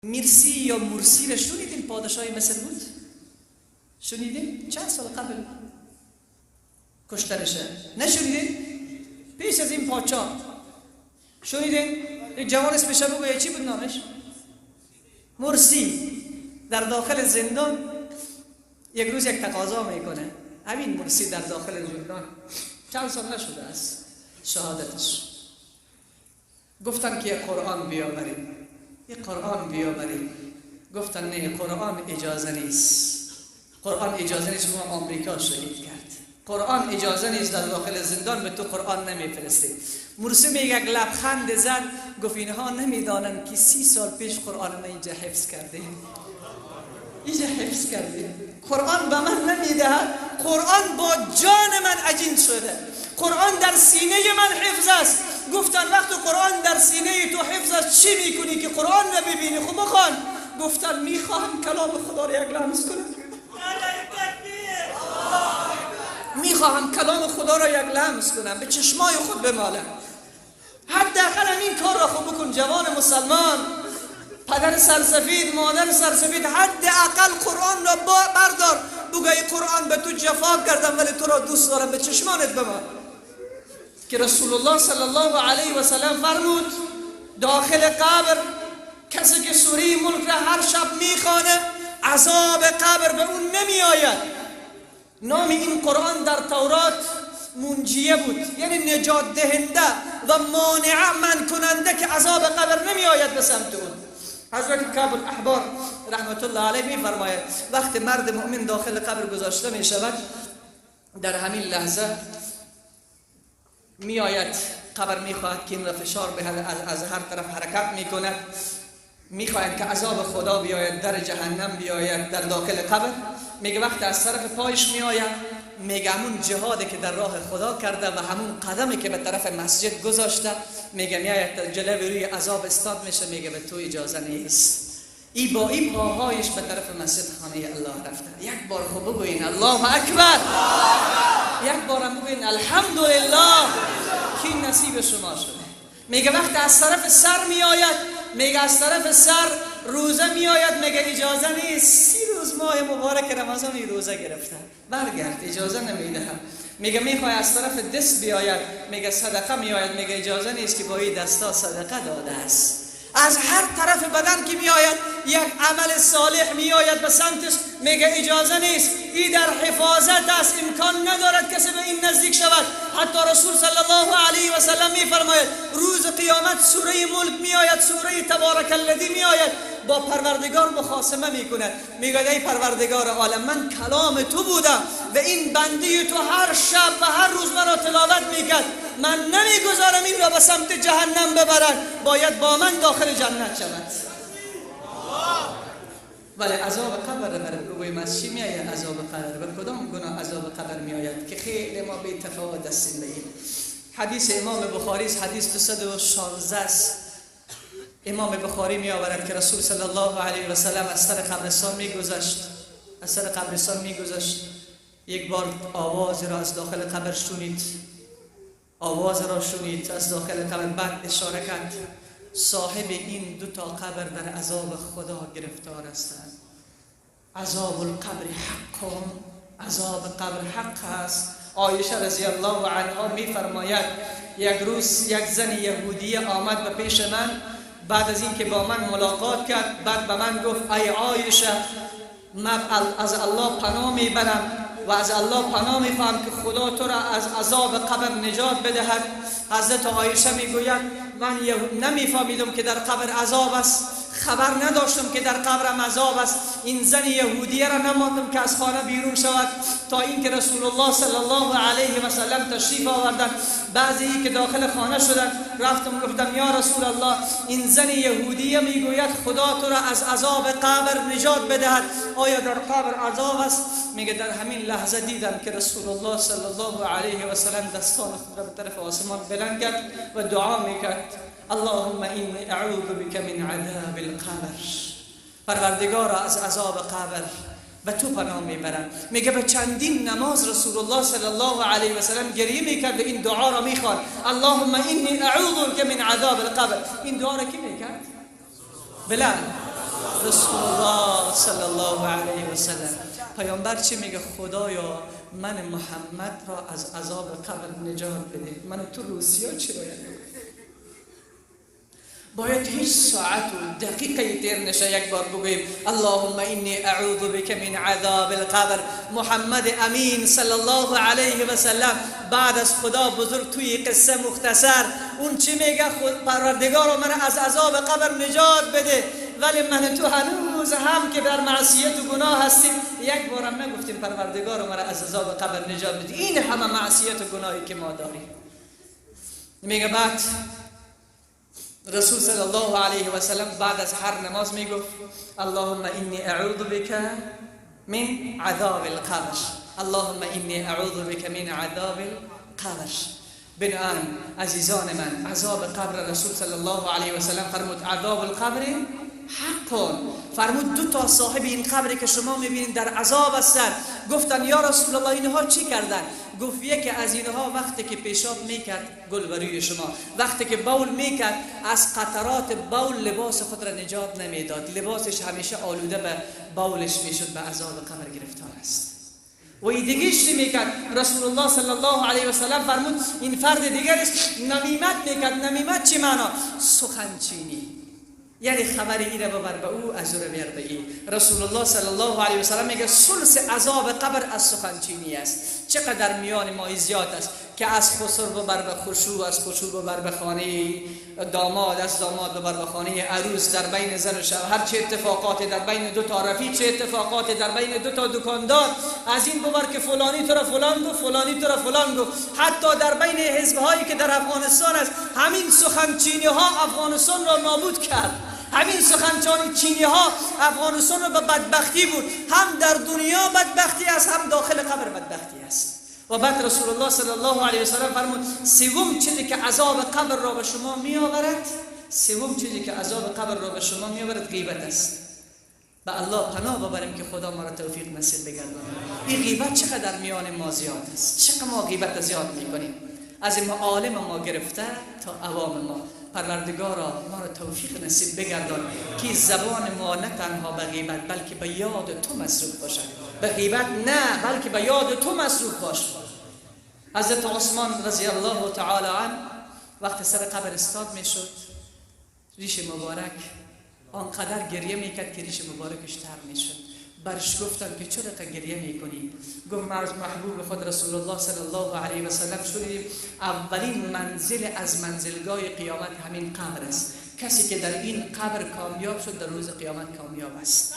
میرسی یا مرسی را شنیدین؟ پادشاه مصر بود؟ شنیدین؟ چند سال قبل کشترشه؟ نشنیدین؟ پیش از این پادشاه شنیدین؟ یک جوان اسمش بگویه چی بود نامش؟ مرسی. در داخل زندان یک روز یک تقاضا میکنه، همین مرسی در داخل زندان چند سال نشده است شهادتش. گفتن که یک قرآن بیاوریم، یک قرآن بیاوریم. گفتن نه، قرآن اجازه نیست، قرآن اجازه نیست. و آمریکا شهید کرد. قرآن اجازه نیست، در داخل زندان به تو قرآن نمیفرستی. مرسی میگه یک لبخند زد، گفت اینها نمیدانن که 30 سال پیش قرآن من اینجا حفظ کردیم، اینجا حفظ کردیم. قرآن به من نمیدهد، قرآن با جان من عجین شده، قرآن در سینه من حفظ است. گفتن وقت قرآن در سینه تو حفظ است چی میکنی که قرآن نبینی؟ خب بخوان. گفتن میخواهم کلام خدا رو یک لمس کنم، میخواهم کلام خدا را یک لمس کنم، به چشمای خود بمالم. حداقل این کار را خوب بکن جوان مسلمان، پدر سرسفید، مادر سرسفید، حداقل قرآن را بردار، بگوی قرآن به تو جفا کردم ولی تو را دوست دارم، به چشمانت بمان. که رسول الله صلی الله علیه و سلم فرمود داخل قبر کسی که سوره ملک را هر شب میخوانه عذاب قبر به اون نمی آید. نام این قرآن در تورات منجیه بود، یعنی نجات دهنده و مانع من کننده که عذاب قبر نمی آید به سمت اون. حضرت کعب الاحبار رحمت الله علیه می فرماید وقت مرد مؤمن داخل قبر گذاشته می شود، در همین لحظه می آید قبر می خواهد که این را فشار بهد، از هر طرف حرکت می کند، می خواهد که عذاب خدا بیاید، در جهنم بیاید در داخل قبر. میگه وقت از طرف پایش می آید، میگه همون جهادی که در راه خدا کرده و همون قدمی که به طرف مسجد گذاشته، میگه می آید جلوی روی عذاب استاد میشه، میگه به تو اجازه نیست. ای با این پاهایش به طرف مسجد خانه الله رفته. یک بار خوب بگوین الله اکبر، یک بار هم بگوین الحمدلله که این نصیب شما شده. میگه وقت از طرف سر می آید، میگه از طرف سر روزه می آید، میگه اجازه نیست، 30 روز ماه مبارک رمضان روزه گرفته، برگرد، اجازه نمیدهم. میگه میخوای از طرف دست بیاید، میگه صدقه می آید، میگه اجازه نیست که با این دستا صدقه داده است. از هر طرف بدن که می آید یک عمل صالح می آید به سمتش، میگه اجازه نیست، این در حفاظت است، امکان ندارد کسی به این نزدیک شود. حتی رسول صلی الله علیه و سلم می فرماید روز قیامت سوره ملک می آید، سوره تبارک الذی می آید، با پروردگار مخاصمه می کند، میگه ای پروردگار عالم، من کلام تو بودم و این بنده تو هر شب و هر روز مرا تلاوت میکرد، من نمیگذارم این را به سمت جهنم ببرد، باید با من داخل جنت شود. ولی عذاب قبر در روی مسیح می آید. عذاب قبر و کدام گناه عذاب قبر می آید که خیلی ما بی تفاوت هستیم. حدیث امام بخاری است، حدیث 216 است. امام بخاری می آورد که رسول صلی الله علیه و سلم از سر قبرستان می گذشت، یک بار آواز را از داخل قبر شنید، آواز را شنید از داخل قبر. بعد اشاره کرد صاحب این 2 تا قبر در عذاب خدا گرفتار هستند. عذاب القبر حق، عذاب قبر حق است. عایشه رضی الله عنها می فرماید یک روز یک زن یهودیه آمد به پیش من، بعد از این که با من ملاقات کرد، بعد به من گفت ای عایشه، من از الله پناه میبرم و از الله پناه میخواهم که خدا تو را از عذاب قبر نجات بدهد. حضرت عایشه میگوید من نمیفهمیدم که در قبر عذاب است، خبر نداشتم که در قبرم عذاب است. این زن یهودیه را نماندم که از خانه بیرون شود تا اینکه رسول الله صلی الله علیه و سلم تشریف آوردند. بعضی که داخل خانه شدند رفتم گفتم یا رسول الله، این زن یهودیه میگوید خدا تو را از عذاب قبر نجات بدهد، آیا در قبر عذاب است؟ میگه در همین لحظه دیدم که رسول الله صلی الله علیه و سلم دستان خود را به طرف آسمان بلند کرد و دعا میکرد اللهم اینی اعوذ بک من عذاب القبر، پروردگارا از عذاب قبر به تو پناه میبرم. میگه به چندین نماز رسول الله صلی الله علیه و سلم گریه میکرد و این دعا را میخواند اللهم اینی اعوذ بک من عذاب القبر. این دعا را کی میکرد؟ بلال. رسول الله صلی الله علیه و سلم. پیامبر چی میگه؟ خدایا من محمد را از عذاب قبر نجات بده. من تو روسیا چی باید هیچ ساعت و دقیقه دیر نشه یک بار بگویم اللهم اینی اعوذ بک من عذاب القبر. محمد امین صلی الله علیه و سلم بعد از خدا بزرگ توی قصه مختصر اون چی میگه؟ خود پروردگارا من از عذاب قبر نجات بده. ولی من تو هنوز هم که در معصیت و گناه هستیم یک بارم نگفتیم پروردگارا من از عذاب قبر نجات بده. این همه معصیت و گناهی که ما داریم. میگه بعد رسول صلی الله علیه و سلم بعد از هر نماز میگفت اللهم اینی اعوذ بک من عذاب القبر. اللهم اینی اعوذ بک من عذاب القبر. بنابراین عزیزان من عذاب قبر رسول صلی الله علیه و سلم فرمود عذاب القبر حق. فرمود دو تا صاحب این قبری که شما میبینید در عذاب هستند. گفتن یا رسول الله اینها چی کردن؟ گفت یکی از اینها وقتی که پیشاب میکرد گل بر روی شما، وقتی که بول میکرد از قطرات بول لباس خود را نجات نمیداد، لباسش همیشه آلوده به بولش میشد، به عذاب قبر گرفتار است. و این دیگه چی میکرد؟ رسول الله صلی الله علیه و سلم فرمود این فرد دیگرش نمیمت میکرد. نمیمت چی معنا؟ سخنچینی، یعنی خبری این رو ببر به او از او رو بیار به این. رسول الله صلی الله علیه و سلم میگه ثلث عذاب قبر از سخنچینی است. چقدر میان ما زیاد است که از خسر ببر به خشوع، از خشوع ببر به خانه داماد، از داماد ببر به خانه عروس، در بین زن و شوهر چه اتفاقاتی، در بین دو تا رفیق چه اتفاقاتی، در بین دو تا دکاندار از این ببر که فلانی تو را فلان گفت، فلانی تو را فلان گفت. حتی در بین حزب هایی که در افغانستان است همین سخنچینی ها افغانستان را نابود کرد. همین سخنچینی ها افغانستان را به بدبختی بود. هم در دنیا بدبختی است، هم داخل قبر بدبختی است. و بعد رسول الله صلی الله علیه و سلم فرمود سوم چیزی که عذاب قبر را به شما می آورد، سوم چیزی که عذاب قبر را به شما می آورد غیبت است. به الله پناه ببریم که خدا ما را توفیق نصیب بگرداند. این غیبت چقدر میان ما زیاد است، چقدر ما غیبت زیاد میکنیم، از معالم ما گرفته تا عوام ما. پروردگارا ما را توفیق نصیب بگردان که زبان ما نه تنها به غیبت بلکه به یاد تو مصروف باشد. به غیبت نه بلکه به یاد تو مصروف باش. حضرت عثمان رضی الله تعالی عنه وقت سر قبر استاد میشد، ریش مبارک آنقدر گریه میکرد که ریش مبارکش تر میشد. برش گفتن که چرا گریه میکنی؟ گفت ما از محبوب خود رسول الله صلی الله علیه و سلم شدیم اولین منزل از منزلگاه قیامت همین قبر است. کسی که در این قبر کامیاب شد در روز قیامت کامیاب است.